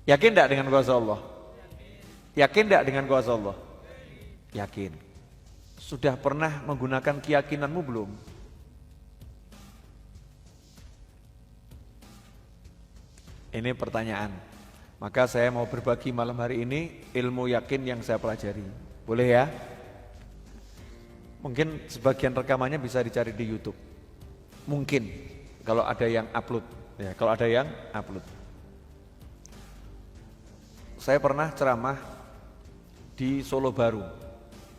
Yakin tidak dengan kuasa Allah? Yakin tidak dengan kuasa Allah? Yakin. Sudah pernah menggunakan keyakinanmu belum? Ini pertanyaan. Maka saya mau berbagi malam hari ini ilmu yakin yang saya pelajari. Boleh ya? Mungkin sebagian rekamannya bisa dicari di YouTube. Mungkin kalau ada yang upload. Ya, kalau ada yang upload. Saya pernah ceramah di Solo Baru,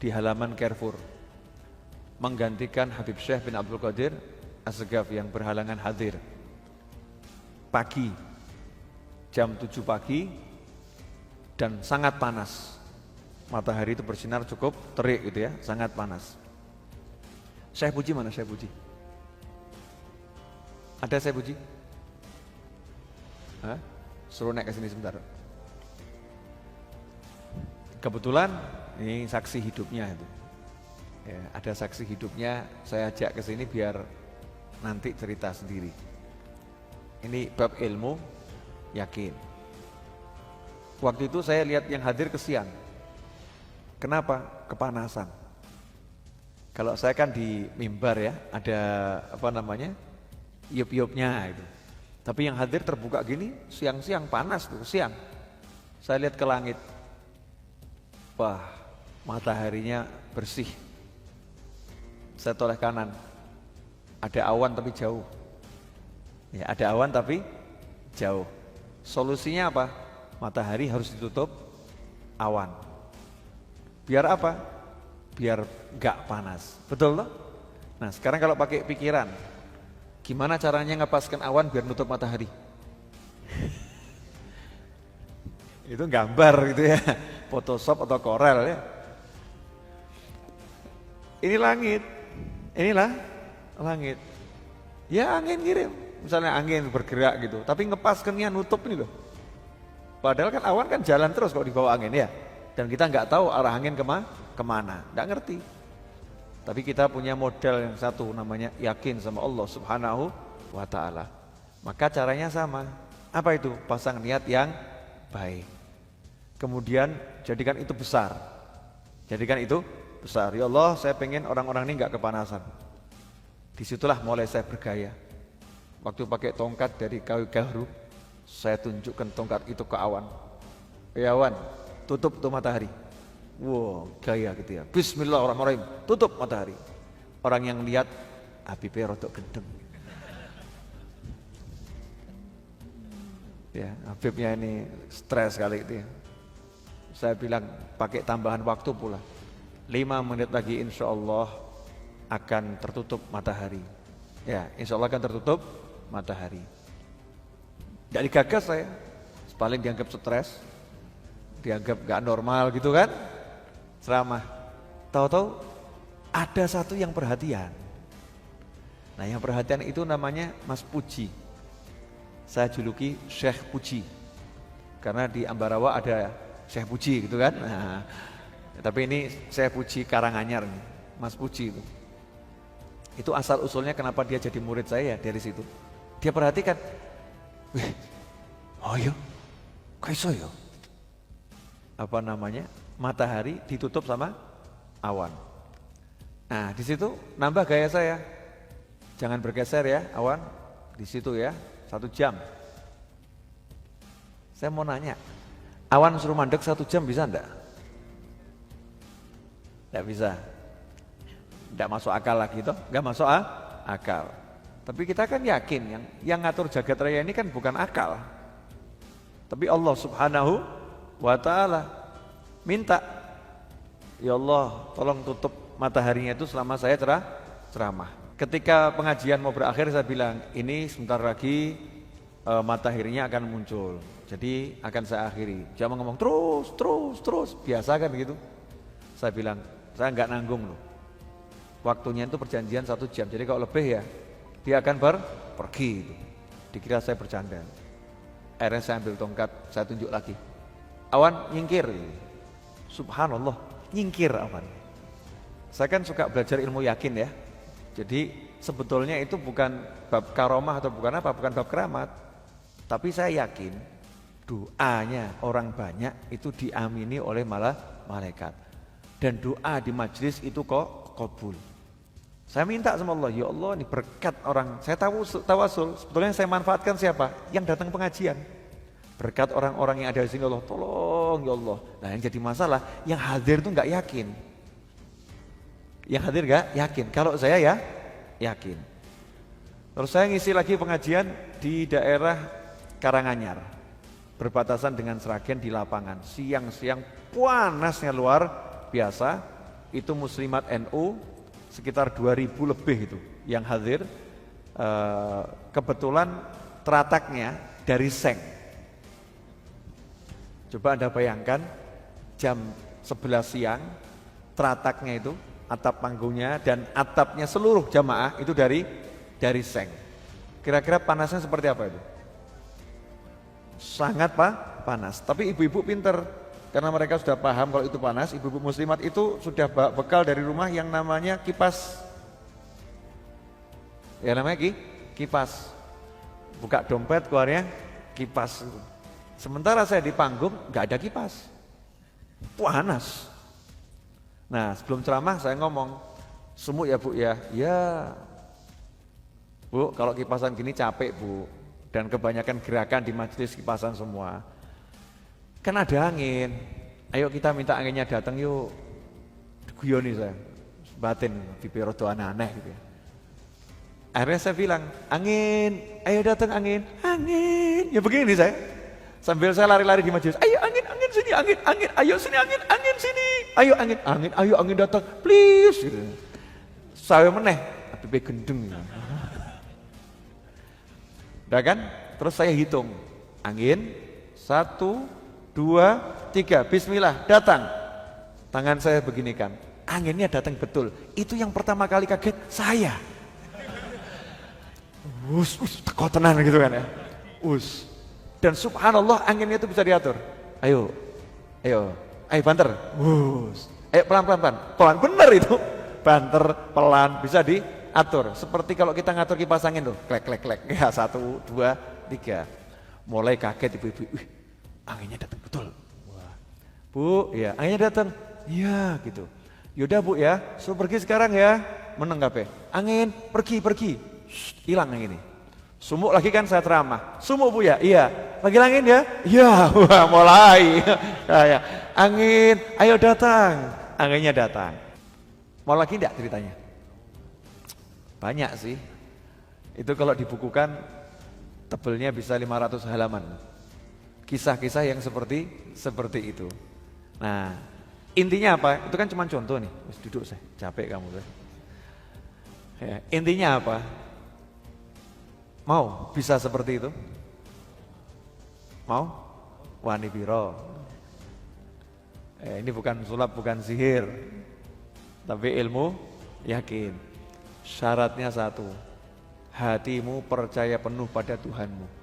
di halaman Carrefour, menggantikan Habib Syekh bin Abdul Qadir As-Segaf yang berhalangan hadir. Pagi, jam 7 pagi, dan sangat panas. Matahari itu bersinar cukup terik gitu ya, sangat panas. Syekh Puji mana Syekh Puji? Ada Syekh Puji? Hah? Suruh naik ke sini sebentar. Kebetulan ini saksi hidupnya itu. Ya, ada saksi hidupnya, saya ajak ke sini biar nanti cerita sendiri. Ini bab ilmu yakin. Waktu itu saya lihat yang hadir kesian. Kenapa? Kepanasan. Kalau saya kan di mimbar ya, ada apa namanya? Iup-iupnya itu. Tapi yang hadir terbuka gini, siang-siang panas tuh, siang. Saya lihat ke langit. Wah, mataharinya bersih. Saya toleh kanan. Ada awan tapi jauh. Ya, ada awan tapi jauh. Solusinya apa? Matahari harus ditutup awan. Biar apa? Biar enggak panas. Betul loh? Nah, sekarang kalau pakai pikiran, gimana caranya ngepaskan awan biar nutup matahari? Itu gambar gitu ya, Photoshop atau Corel ya. Ini langit, inilah langit. Ya angin kirim, misalnya angin bergerak gitu, tapi ngepaskannya nutup ini loh. Padahal kan awan kan jalan terus kalau di bawah angin ya. Dan kita nggak tahu arah angin kemana, nggak ngerti. Tapi kita punya modal yang satu, namanya yakin sama Allah Subhanahu wa Ta'ala. Maka caranya sama. Apa itu? Pasang niat yang baik. Kemudian jadikan itu besar. Jadikan itu besar. Ya Allah, saya pengen orang-orang ini nggak kepanasan. Disitulah mulai saya bergaya. Waktu pakai tongkat dari kayu gaharu, saya tunjukkan tongkat itu ke awan. Ya awan, tutup tuh matahari. Wow, gaya gitu ya. Bismillahirrahmanirrahim, tutup matahari. Orang yang lihat, Habibnya rodok gendeng. Ya, Habibnya ini stres kali itu ya. Saya bilang pakai tambahan waktu pula. 5 menit lagi insya Allah akan tertutup matahari. Ya, insya Allah akan tertutup matahari. Tidak digagas saya, paling dianggap stres, dianggap gak normal gitu kan. Ceramah, tahu-tahu ada satu yang perhatian. Nah yang perhatian itu namanya Mas Puji. Saya juluki Syekh Puji, karena di Ambarawa ada Syekh Puji gitu kan. Nah, tapi ini Syekh Puji Karanganyar nih, Mas Puji itu. Itu asal usulnya kenapa dia jadi murid saya ya, dari situ. Dia perhatikan, wih, oh iya, kaiso ya. Apa namanya? Matahari ditutup sama awan. Nah, di situ nambah gaya saya. Jangan bergeser ya, awan. Di situ ya, 1 jam. Saya mau nanya, awan suruh mandek 1 jam bisa enggak? Enggak bisa. Enggak masuk akal lagi toh, enggak masuk akal. Tapi kita kan yakin yang ngatur jagat raya ini kan bukan akal. Tapi Allah Subhanahu wa Ta'ala minta, ya Allah tolong tutup mataharinya itu selama saya ceramah. Ketika pengajian mau berakhir saya bilang, ini sebentar lagi mataharinya akan muncul, jadi akan saya akhiri. Jangan ngomong terus, biasa kan gitu. Saya bilang, saya nggak nanggung loh, waktunya itu perjanjian 1 jam, jadi kalau lebih ya dia akan pergi. Dikira saya bercanda. Akhirnya saya ambil tongkat, saya tunjuk lagi, awan nyingkir. Subhanallah, nyingkir awan. Saya kan suka belajar ilmu yakin ya. Jadi sebetulnya itu bukan bab karomah atau bukan apa, bukan bab keramat. Tapi saya yakin doanya orang banyak itu diamini oleh malaikat. Dan doa di majelis itu kok kabul. Saya minta sama Allah, ya Allah ini berkat orang, saya tawasul, sebetulnya saya manfaatkan siapa? Yang datang pengajian. Berkat orang-orang yang ada di sini Allah, tolong ya Allah. Nah yang jadi masalah, yang hadir itu nggak yakin. Yang hadir nggak yakin, kalau saya ya yakin. Terus saya ngisi lagi pengajian di daerah Karanganyar, berbatasan dengan Sragen di lapangan. Siang-siang panasnya luar biasa, itu muslimat NU sekitar 2000 lebih itu yang hadir. Kebetulan terataknya dari seng. Coba Anda bayangkan jam 11 siang terataknya itu, atap panggungnya dan atapnya seluruh jamaah itu dari seng. Kira-kira panasnya seperti apa itu? Sangat panas. Tapi ibu-ibu pinter, karena mereka sudah paham kalau itu panas. Ibu-ibu muslimat itu sudah bawa bekal dari rumah yang namanya kipas. Ya namanya kipas. Buka dompet keluarnya kipas. Sementara saya di panggung nggak ada kipas. Panas. Nah sebelum ceramah saya ngomong, sumuk ya Bu ya. Ya Bu, kalau kipasan gini capek Bu. Dan kebanyakan gerakan di majelis kipasan semua. Kan ada angin, ayo kita minta anginnya datang yuk. Diguyoni saya, batin pipi rodo aneh gitu ya. Akhirnya saya bilang, angin, ayo datang angin, angin. Ya begini saya, sambil saya lari-lari di majelis, ayo angin, angin sini, angin, angin, ayo sini angin, angin sini, ayo angin, angin, ayo angin datang, please. Gitu. Saya meneh, pipi gendeng. Udah kan? Terus saya hitung, angin, 1, 2, 3, bismillah, datang. Tangan saya beginikan, anginnya datang betul. Itu yang pertama kali kaget, saya. Teko tenan gitu kan ya. Dan subhanallah anginnya itu bisa diatur. Ayo, ayo banter. Ayo pelan, bener itu. Banter, pelan, bisa diatur. Seperti kalau kita ngatur kipas angin tuh, klek. Ya 1, 2, 3. Mulai kaget ibu-ibu. Anginnya datang betul. Wah. Bu, ya anginnya datang. Iya gitu. Yaudah Bu ya, suruh pergi sekarang ya. Meneng kabeh. Angin, pergi. Hilang yang ini. Sumuk lagi kan saya ceramah. Sumuk Bu ya? Iya. Panggil angin ya? Iya. Wah, mulai. Ya. Angin, ayo datang. Anginnya datang. Mau lagi enggak ceritanya? Banyak sih. Itu kalau dibukukan tebelnya bisa 500 halaman. Kisah-kisah yang seperti itu. Nah, intinya apa? Itu kan cuma contoh nih. Duduk saya, capek kamu. Ya, intinya apa? Mau bisa seperti itu? Mau? Wani biro. Ini bukan sulap, bukan sihir. Tapi ilmu yakin. Syaratnya satu. Hatimu percaya penuh pada Tuhanmu.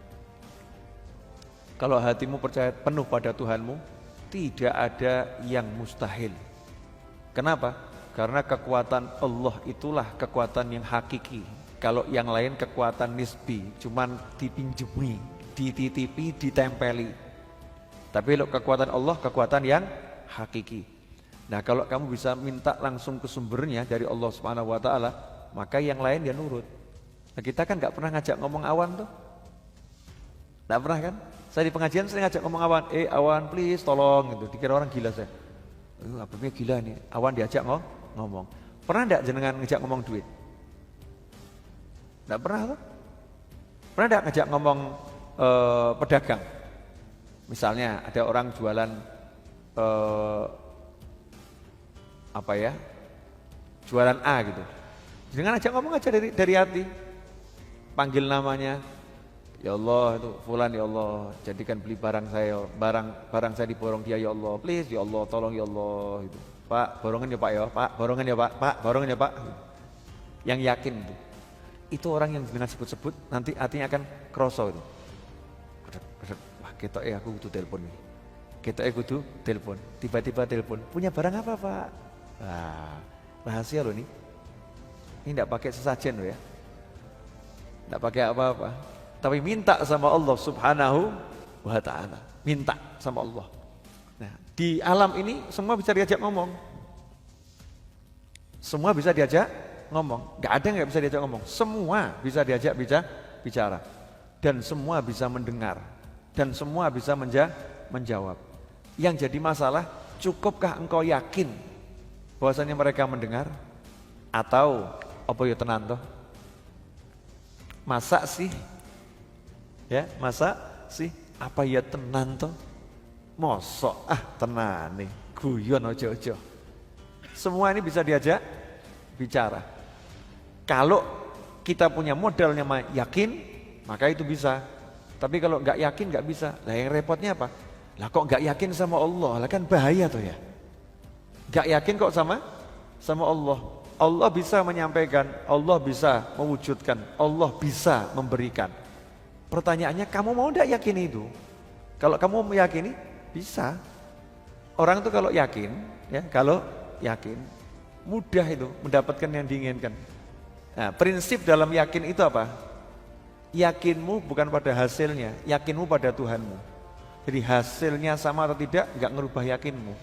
Kalau hatimu percaya penuh pada Tuhanmu, tidak ada yang mustahil. Kenapa? Karena kekuatan Allah itulah kekuatan yang hakiki. Kalau yang lain kekuatan nisbi, cuman dipinjemi, dititipi, ditempeli. Tapi kalau kekuatan Allah, kekuatan yang hakiki. Nah kalau kamu bisa minta langsung ke sumbernya dari Allah Subhanahu Wa Taala, maka yang lain dia nurut. Nah, kita kan nggak pernah ngajak ngomong awan tuh, nggak pernah kan? Saya di pengajian sering ngajak ngomong awan, awan please tolong gitu. Dikira orang gila saya. Abangnya gila nih, awan diajak ngomong. Pernah nggak jenengan ngajak ngomong duit? Nggak pernah tuh. Pernah nggak ngajak ngomong pedagang? Misalnya ada orang jualan jualan A gitu. Jangan ajak ngomong aja dari hati. Panggil namanya. Ya Allah itu fulan ya Allah, jadikan beli barang saya, barang saya diborong dia ya Allah. Please ya Allah, tolong ya Allah gitu. Pak, borongan ya Pak ya. Pak, borongan ya Pak. Pak, borongan ya Pak. Yang yakin itu. Itu orang yang dengan sebut-sebut nanti hatinya akan kroso itu. Wah, ketok aku butuh telepon nih. Ketok kudu telepon. Tiba-tiba telepon. Punya barang apa Pak? Wah, rahasia loh nih. Ini enggak pakai sesajen loh ya. Enggak pakai apa-apa. Tapi minta sama Allah Subhanahu wa ta'ala. Minta sama Allah. Nah, di alam ini semua bisa diajak ngomong. Semua bisa diajak ngomong. Gak ada yang gak bisa diajak ngomong. Semua bisa diajak bicara. Dan semua bisa mendengar. Dan semua bisa menjawab. Yang jadi masalah, cukupkah engkau yakin bahwasanya mereka mendengar? Atau apa ya tenan toh? Masa sih? Ya, masa sih? Apa ya tenan toh? Mosok tenan nih, guyon ojo-ojo. Semua ini bisa diajak bicara. Kalau kita punya modalnya yakin, maka itu bisa. Tapi kalau nggak yakin nggak bisa. Lah yang repotnya apa? Lah kok nggak yakin sama Allah? Lah kan bahaya tuh ya. Nggak yakin kok sama Allah. Allah bisa menyampaikan, Allah bisa mewujudkan, Allah bisa memberikan. Pertanyaannya, kamu mau tidak yakin itu? Kalau kamu meyakini, bisa. Orang itu kalau yakin, mudah itu mendapatkan yang diinginkan. Nah, prinsip dalam yakin itu apa? Yakinmu bukan pada hasilnya, yakinmu pada Tuhanmu. Jadi hasilnya sama atau tidak, nggak ngerubah yakinmu.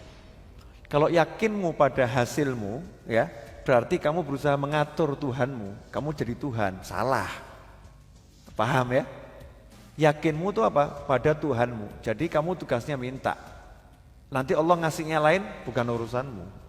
Kalau yakinmu pada hasilmu, ya, berarti kamu berusaha mengatur Tuhanmu. Kamu jadi Tuhan, salah. Paham ya? Yakinmu itu apa? Pada Tuhanmu. Jadi kamu tugasnya minta. Nanti Allah ngasihnya lain, bukan urusanmu.